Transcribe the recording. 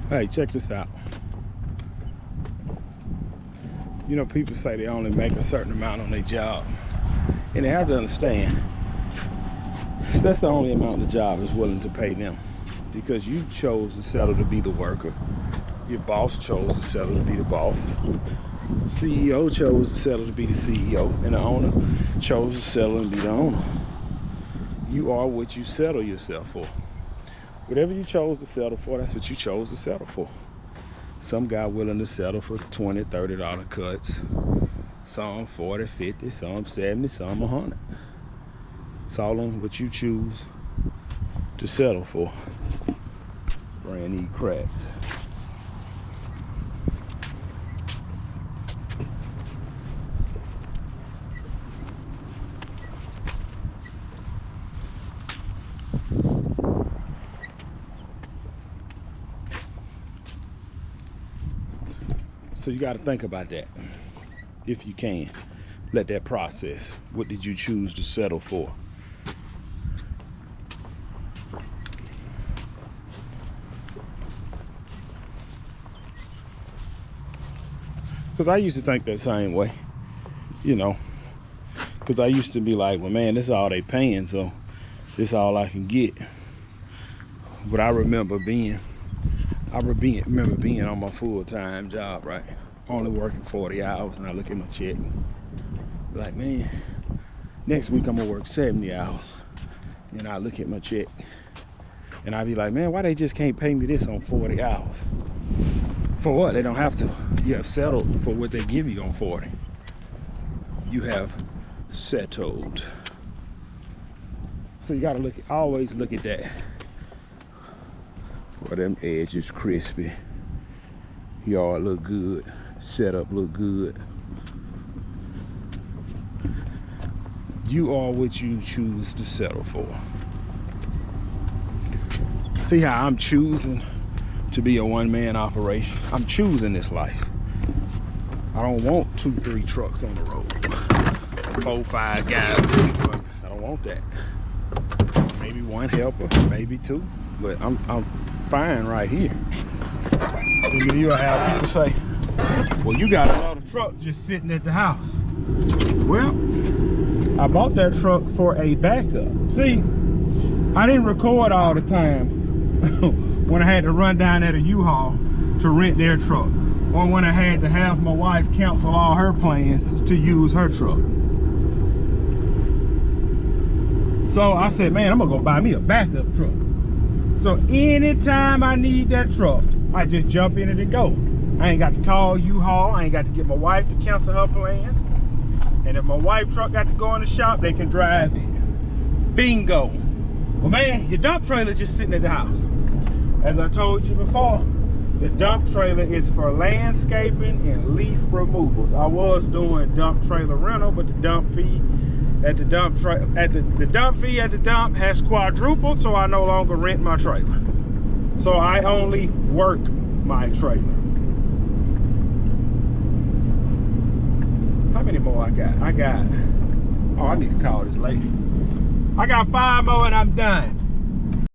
Hey, check this out. You know, people say they only make a certain amount on their job. And they have to understand, that's the only amount the job is willing to pay them. Because you chose to settle to be the worker. Your boss chose to settle to be the boss. CEO chose to settle to be the CEO. And the owner chose to settle and be the owner. You are what you settle yourself for. Whatever you chose to settle for, that's what you chose to settle for. Some guy willing to settle for $20, $30 cuts. Some 40, 50, some 70, some 100. It's all on what you choose to settle for. Brand new cracks. So you got to think about that. If you can, let that process. What did you choose to settle for? Because I used to think that same way, you know. Because I used to be like, well, man, this is all they paying, so this is all I can get. But I remember being on my full-time job, right? Only working 40 hours, and I look at my check. Like, man, next week I'm gonna work 70 hours. And I look at my check, and I be like, man, why they just can't pay me this on 40 hours? For what? They don't have to. You have settled for what they give you on 40. You have settled. So you gotta always look at that. Boy, them edges crispy. Yard look good. Setup look good. You are what you choose to settle for. See how I'm choosing to be a one-man operation? I'm choosing this life. I don't want 2, 3 trucks on the road. 4, 5 guys. I don't want that. Maybe 1 helper, maybe 2, but I'm fine right here. You'll have people say, well, you got another truck just sitting at the house. Well, I bought that truck for a backup. See, I didn't record all the times when I had to run down at a U-Haul to rent their truck, or when I had to have my wife cancel all her plans to use her truck. So I said, man, I'm gonna go buy me a backup truck. So anytime I need that truck, I just jump in it and go. I ain't got to call U-Haul. I ain't got to get my wife to cancel her plans. And if my wife's truck got to go in the shop, they can drive it. Bingo. Well, man, your dump trailer just sitting at the house. As I told you before, the dump trailer is for landscaping and leaf removals. I was doing dump trailer rental, but the dump fee at the dump has quadrupled, so I no longer rent my trailer. So I only work my trailer. How many more I got? Oh, I need to call this lady. I got 5 more and I'm done.